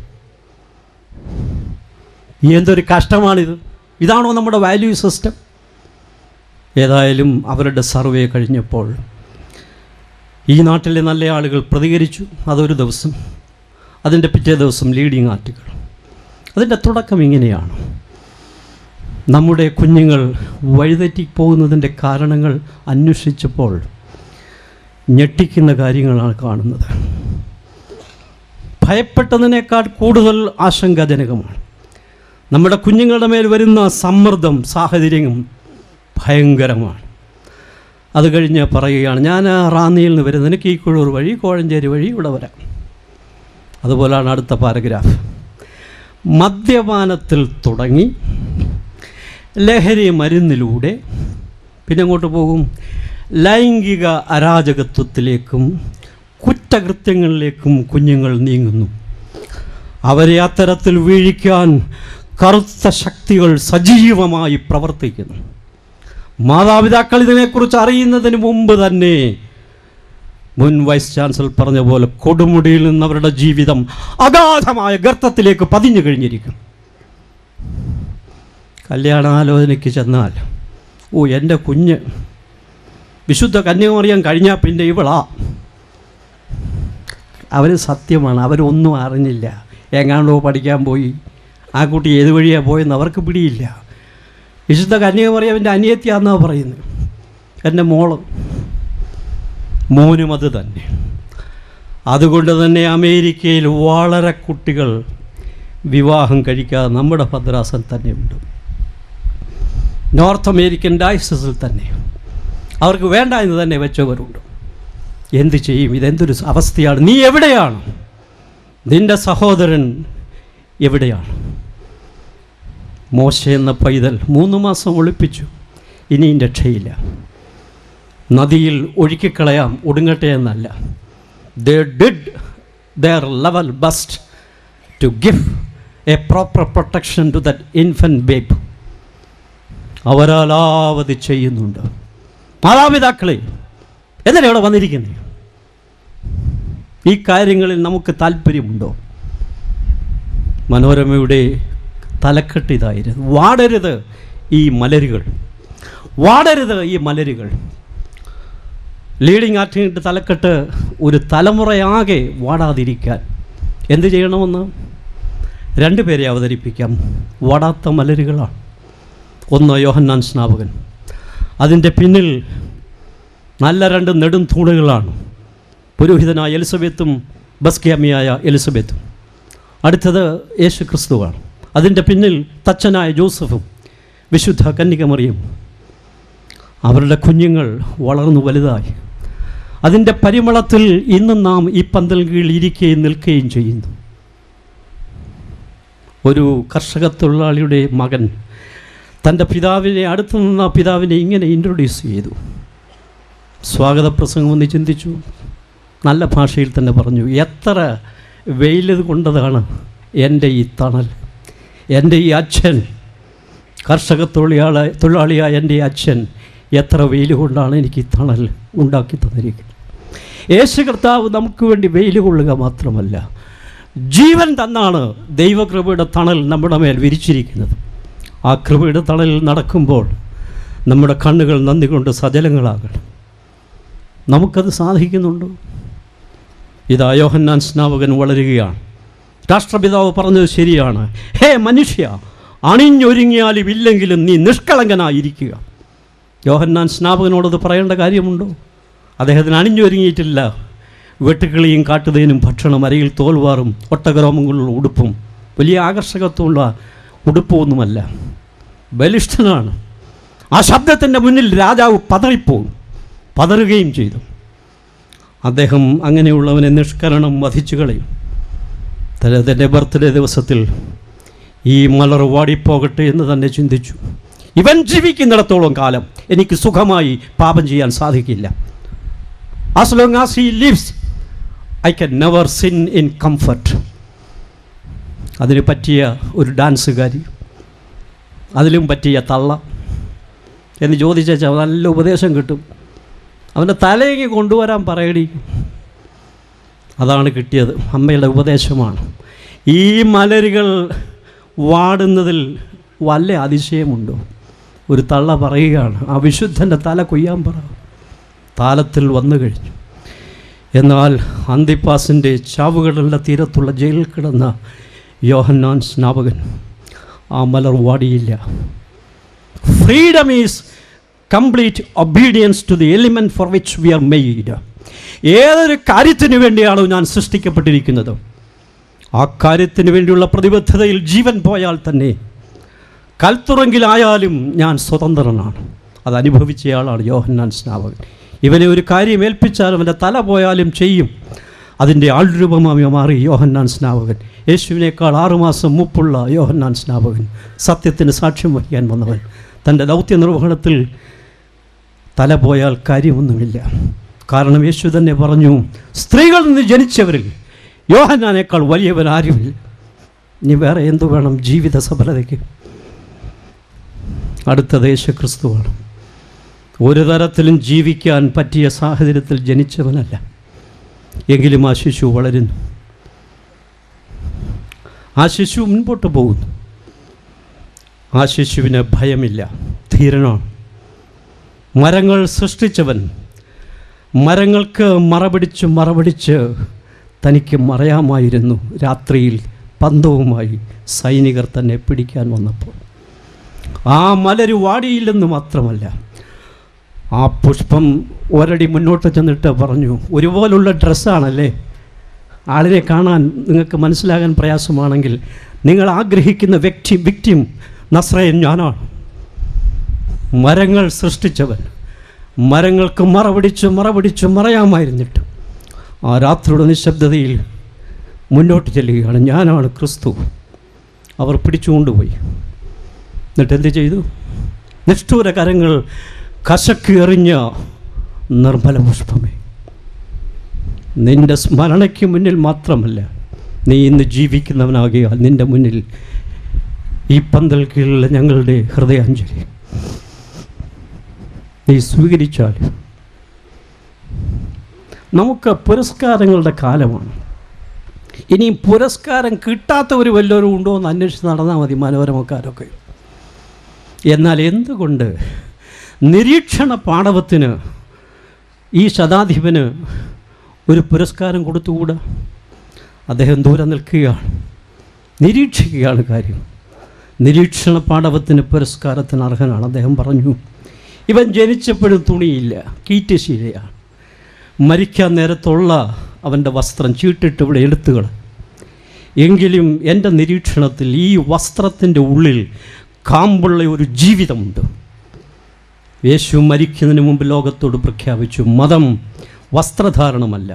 എന്തൊരു കഷ്ടമാണിത്! ഇതാണോ നമ്മുടെ വാല്യൂ സിസ്റ്റം? ഏതായാലും അവരുടെ സർവേ കഴിഞ്ഞപ്പോൾ ഈ നാട്ടിലെ നല്ല ആളുകൾ പ്രതികരിച്ചു. അതൊരു ദിവസം, അതിൻ്റെ പിറ്റേ ദിവസം ലീഡിങ് ആർട്ടിക്കിൾ. അതിൻ്റെ തുടക്കം ഇങ്ങനെയാണ്: നമ്മുടെ കുഞ്ഞുങ്ങൾ വഴിതെറ്റിപ്പോകുന്നതിൻ്റെ കാരണങ്ങൾ അന്വേഷിച്ചപ്പോൾ ഞെട്ടിക്കുന്ന കാര്യങ്ങളാണ് കാണുന്നത്. ഭയപ്പെട്ടതിനേക്കാൾ കൂടുതൽ ആശങ്കാജനകമാണ്. നമ്മുടെ കുഞ്ഞുങ്ങളുടെ മേൽ വരുന്ന സമ്മർദ്ദം, സാഹചര്യവും ഭയങ്കരമാണ്. അത് കഴിഞ്ഞ് പറയുകയാണ്, ഞാൻ റാന്നിയിൽ നിന്ന് വരുന്നത്, എനിക്ക് കീഴൂർ വഴി കോഴഞ്ചേരി വഴി ഇവിടെ വരാം. അതുപോലെയാണ് അടുത്ത പാരഗ്രാഫ്. മദ്യപാനത്തിൽ തുടങ്ങി ലഹരി മരുന്നിലൂടെ പിന്നെ അങ്ങോട്ട് പോകും, ലൈംഗിക അരാജകത്വത്തിലേക്കും കുറ്റകൃത്യങ്ങളിലേക്കും കുഞ്ഞുങ്ങൾ നീങ്ങുന്നു. അവരെ അത്തരത്തിൽ വീഴിക്കാൻ കറുത്ത ശക്തികൾ സജീവമായി പ്രവർത്തിക്കുന്നു. മാതാപിതാക്കൾ ഇതിനെക്കുറിച്ച് അറിയുന്നതിന് മുമ്പ് തന്നെ മുൻ വൈസ് ചാൻസലർ പറഞ്ഞ പോലെ കൊടുമുടിയിൽ നിന്ന് അവരുടെ ജീവിതം അഗാധമായ ഗർത്തത്തിലേക്ക് പതിഞ്ഞു കഴിഞ്ഞിരിക്കും. കല്യാണാലോചനയ്ക്ക് ചെന്നാൽ, എൻ്റെ കുഞ്ഞ് വിശുദ്ധ കന്യാമറിയം കഴിഞ്ഞാൽ പിന്നെ ഇവളാ. അവർ സത്യമാണ്, അവരൊന്നും അറിഞ്ഞില്ല. എങ്ങാണ്ടോ പഠിക്കാൻ പോയി, ആ കുട്ടി ഏത് വഴിയാണ് പോയെന്ന് അവർക്ക് പിടിയില്ല. വിശുദ്ധ കന്യാമറിയത്തിൻ്റെ അനിയത്തിയാണെന്നാണ് പറയുന്നത്. എൻ്റെ മോനും അത് തന്നെ. അതുകൊണ്ട് തന്നെ അമേരിക്കയിൽ വളരെ കുട്ടികൾ വിവാഹം കഴിക്കാതെ നമ്മുടെ ഭദ്രാസൻ തന്നെയുണ്ട്. നോർത്ത് അമേരിക്കൻ ഡയസിസിൽ തന്നെ അവർക്ക് വേണ്ട എന്ന് തന്നെ വെച്ചവരുണ്ട്. എന്ത് ചെയ്യും? ഇതെന്തൊരു അവസ്ഥയാണ്! നീ എവിടെയാണ്? നിൻ്റെ സഹോദരൻ എവിടെയാണ്? മോശ എന്ന പൈതൽ 3 മാസം ഒളിപ്പിച്ചു, ഇനിയും രക്ഷയില്ല. നദിയിൽ ഒഴുക്കിക്കളയാം, ഒടുങ്ങട്ടെ എന്നല്ല. They did their level best to give a proper protection to that infant babe. അവരാലാവത് ചെയ്യുന്നുണ്ട്. മാതാപിതാക്കളെ, എന്തിനാണ് ഇവിടെ വന്നിരിക്കുന്നത്? ഈ കാര്യങ്ങളിൽ നമുക്ക് താല്പര്യമുണ്ടോ? മനോരമയുടെ തലക്കെട്ട് ഇതായിരുന്നു: വാടരുത് ഈ മലരുകൾ, വാടരുത് ഈ മലരുകൾ. ലീഡിങ് ആർട്ടിക്കിളിൻ്റെ തലക്കെട്ട് ഒരു തലമുറയാകെ വാടാതിരിക്കാൻ എന്ത് ചെയ്യണമെന്ന് 2 പേരെ അവതരിപ്പിക്കാം. വാടാത്ത മലരുകളാണ്. ഒന്ന് യോഹന്നാൻ സ്നാപകൻ, അതിൻ്റെ പിന്നിൽ നല്ല 2 നെടും തൂണുകളാണ്. പുരോഹിതനായ എലിസബത്തും ബസ്ക്യാമിയായ എലിസബത്തും. അടുത്തത് യേശു ക്രിസ്തുവാണ്. അതിൻ്റെ പിന്നിൽ തച്ചനായ ജോസഫും വിശുദ്ധ കന്യകമറിയും. അവരുടെ കുഞ്ഞുങ്ങൾ വളർന്നു വലുതായി. അതിൻ്റെ പരിമളത്തിൽ ഇന്നും നാം ഈ പന്തൽ കീഴിൽ ഇരിക്കുകയും നിൽക്കുകയും ചെയ്യുന്നു. ഒരു കർഷക തൊഴിലാളിയുടെ മകൻ തൻ്റെ പിതാവിനെ, അടുത്തു നിന്ന പിതാവിനെ ഇങ്ങനെ ഇൻട്രൊഡ്യൂസ് ചെയ്തു. സ്വാഗത പ്രസംഗം ഒന്ന് ചിന്തിച്ചു. നല്ല ഭാഷയിൽ തന്നെ പറഞ്ഞു: എത്ര വെയിൽ കൊണ്ടതാണ് എൻ്റെ ഈ തണൽ, എൻ്റെ ഈ അച്ഛൻ, കർഷക തൊഴിലാളിയായ എൻ്റെ അച്ഛൻ എത്ര വെയിൽ കൊണ്ടാണ് എനിക്ക് ഈ തണൽ ഉണ്ടാക്കി തന്നിരിക്കുന്നത്. യേശു കർത്താവ് നമുക്ക് വേണ്ടി വെയിൽ കൊള്ളുക മാത്രമല്ല, ജീവൻ തന്നാണ് ദൈവകൃപയുടെ തണൽ നമ്മുടെ മേൽ വിരിച്ചിരിക്കുന്നത്. ആ കൃപയുടെ തണലിൽ നടക്കുമ്പോൾ നമ്മുടെ കണ്ണുകൾ നന്ദി കൊണ്ട് സജലങ്ങളാകണം. നമുക്കത് സാധിക്കുന്നുണ്ടോ? ഇതാ യോഹന്നാൻ സ്നാപകൻ വളരുകയാണ്. രാഷ്ട്രപിതാവ് പറഞ്ഞത് ശരിയാണ്: ഹേ മനുഷ്യ, അണിഞ്ഞൊരുങ്ങിയാലും ഇല്ലെങ്കിലും നീ നിഷ്കളങ്കനായിരിക്കുക. യോഹന്നാൻ സ്നാപകനോടത് പറയേണ്ട കാര്യമുണ്ടോ? അദ്ദേഹത്തിന് അണിഞ്ഞൊരുങ്ങിയിട്ടില്ല. വെട്ടുക്കിളിയും കാട്ടുതേനും ഭക്ഷണം, അരയിൽ തോൽവാറും ഒട്ടകരോമങ്ങളുള്ള ഉടുപ്പും വലിയ ആകർഷകത്വമുള്ള ഉടുപ്പൊന്നുമല്ല, ബലിഷ്ഠനാണ്. ആ ശബ്ദത്തിൻ്റെ മുന്നിൽ രാജാവ് പതറുകയും ചെയ്തു. അദ്ദേഹം അങ്ങനെയുള്ളവനെ നിഷ്കരണം വധിച്ചു കളയും. തൻ്റെ ബർത്ത്ഡേ ദിവസത്തിൽ ഈ മലർ വാടിപ്പോകട്ടെ എന്ന് തന്നെ ചിന്തിച്ചു. ഇവൻ ജീവിക്കുന്നിടത്തോളം കാലം എനിക്ക് സുഖമായി പാപം ചെയ്യാൻ സാധിക്കില്ല. As long as he lives, I can never sin in comfort. അതിന് പറ്റിയ ഒരു ഡാൻസുകാരി, അതിലും പറ്റിയ തള്ള എന്ന് ചോദിച്ചാൽ നല്ല ഉപദേശം കിട്ടും. അവൻ്റെ തലയെങ്ങി കൊണ്ടുവരാൻ പറയടി. അതാണ് കിട്ടിയത്, അമ്മയുടെ ഉപദേശമാണ്. ഈ മലരുകൾ വാടുന്നതിൽ വല്ല അതിശയമുണ്ടോ? ഒരു തള്ള പറയുകയാണ്, ആ വിശുദ്ധൻ്റെ തല കൊയ്യാൻ പറ. താലത്തിൽ വന്നു കഴിഞ്ഞു. എന്നാൽ അന്തിപ്പാസിൻ്റെ ചാവുകളുടെ തീരത്തുള്ള ജയിലിൽ കിടന്ന യോഹന്നാൻ സ്നാപകൻ ആ മലർ വാടിയില്ല. Freedom is complete obedience to the element for which we are made. ഏതൊരു കാര്യത്തിന് വേണ്ടിയാണോ ഞാൻ സൃഷ്ടിക്കപ്പെട്ടിരിക്കുന്നത്, ആ കാര്യത്തിന് വേണ്ടിയുള്ള പ്രതിബദ്ധതയിൽ ജീവൻ പോയാൽ തന്നെ, കൽത്തുറങ്കിലായാലും ഞാൻ സ്വതന്ത്രനാണ്. അതനുഭവിച്ചയാളാണ് യോഹന്നാൻ സ്നാപകൻ. ഇവനെ ഒരു കാര്യം ഏൽപ്പിച്ചാൽ അവൻ്റെ തല പോയാലും ചെയ്യും. അതിൻ്റെ ആൾരൂപമായി മാറി യോഹന്നാൻ സ്നാപകൻ. യേശുവിനേക്കാൾ 6 മാസം മൂപ്പുള്ള യോഹന്നാൻ സ്നാപകൻ, സത്യത്തിന് സാക്ഷ്യം വഹിക്കാൻ വന്നവൻ. തൻ്റെ ദൗത്യ നിർവഹണത്തിൽ തല പോയാൽ കാര്യമൊന്നുമില്ല. കാരണം യേശു തന്നെ പറഞ്ഞു, സ്ത്രീകളിൽ നിന്ന് ജനിച്ചവരിൽ യോഹന്നാനേക്കാൾ വലിയവൻ ആരുമില്ല. ഇനി വേറെ എന്തു വേണം ജീവിത സഫലതയ്ക്ക്? അടുത്തത് യേശുക്രിസ്തുവാണ്. ഒരു തരത്തിലും ജീവിക്കാൻ പറ്റിയ സാഹചര്യത്തിൽ ജനിച്ചവനല്ല, എങ്കിലും ആ ശിശു വളരുന്നു. ആ ശിശു മുൻപോട്ട് പോകുന്നു. ആ ശിശുവിന് ഭയമില്ല, ധീരനാണ്. മരങ്ങൾ സൃഷ്ടിച്ചവൻ മരങ്ങൾക്ക് മറപിടിച്ച് തനിക്ക് മറയാമായിരുന്നു. രാത്രിയിൽ പന്തവുമായി സൈനികർ തന്നെ പിടിക്കാൻ വന്നപ്പോൾ ആ മലര് വാടിയില്ലെന്ന് മാത്രമല്ല, ആ പുഷ്പം ഒരടി മുന്നോട്ട് ചെന്നിട്ട് പറഞ്ഞു, ഒരുപോലുള്ള ഡ്രസ്സാണല്ലേ? ആളിനെ കാണാൻ നിങ്ങൾക്ക് മനസ്സിലാകാൻ പ്രയാസമാണെങ്കിൽ നിങ്ങൾ ആഗ്രഹിക്കുന്ന വിക്ടിം നസ്രയൻ ഞാനാണ്. മരങ്ങൾ സൃഷ്ടിച്ചവൻ മരങ്ങൾക്ക് മറപിടിച്ച് മറയാമായിരുന്നിട്ട് ആ രാത്രിയുടെ നിശബ്ദതയിൽ മുന്നോട്ട് ചെല്ലുകയാണ്, ഞാനാണ് ക്രിസ്തു. അവർ പിടിച്ചുകൊണ്ടുപോയി. എന്നിട്ട് എന്ത് ചെയ്തു? നിഷ്ഠൂര കരങ്ങൾ കശക്കി എറിഞ്ഞ നിർമ്മല പുഷ്പമേ, നിൻ്റെ സ്മരണയ്ക്ക് മുന്നിൽ മാത്രമല്ല, നീ ഇന്ന് ജീവിക്കുന്നവനാകിയാൽ നിൻ്റെ മുന്നിൽ ഈ പന്തൽ കീഴിലുള്ള ഞങ്ങളുടെ ഹൃദയാഞ്ജലി നീ സ്വീകരിച്ചാൽ. നമുക്ക് പുരസ്കാരങ്ങളുടെ കാലമാണ്. ഇനി പുരസ്കാരം കിട്ടാത്തവർ വല്ലവരും ഉണ്ടോ എന്ന് അന്വേഷിച്ച് നടന്നാൽ മതി മനോരമക്കാരൊക്കെ. എന്നാൽ എന്തുകൊണ്ട് നിരീക്ഷണ പാടവത്തിന് ഈ ശതാധിപന് ഒരു പുരസ്കാരം കൊടുത്തുകൂടാ? അദ്ദേഹം ദൂരെ നിൽക്കുകയാണ്, നിരീക്ഷിക്കുകയാണ് കാര്യം. നിരീക്ഷണ പാടവത്തിന് പുരസ്കാരത്തിന് അർഹനാണ്. അദ്ദേഹം പറഞ്ഞു, ഇവൻ ജനിച്ചപ്പോഴും തുണിയില്ല, കീറ്റശീലയാണ്. മരിക്കാൻ നേരത്തുള്ള അവൻ്റെ വസ്ത്രം ചീട്ടിട്ട് ഇവിടെ എടുത്തുകൾ. എങ്കിലും എൻ്റെ നിരീക്ഷണത്തിൽ ഈ വസ്ത്രത്തിൻ്റെ ഉള്ളിൽ കാമ്പുള്ള ഒരു ജീവിതമുണ്ട്. യേശു മരിക്കുന്നതിന് മുമ്പ് ലോകത്തോട് പ്രഖ്യാപിച്ചു, മതം വസ്ത്രധാരണമല്ല.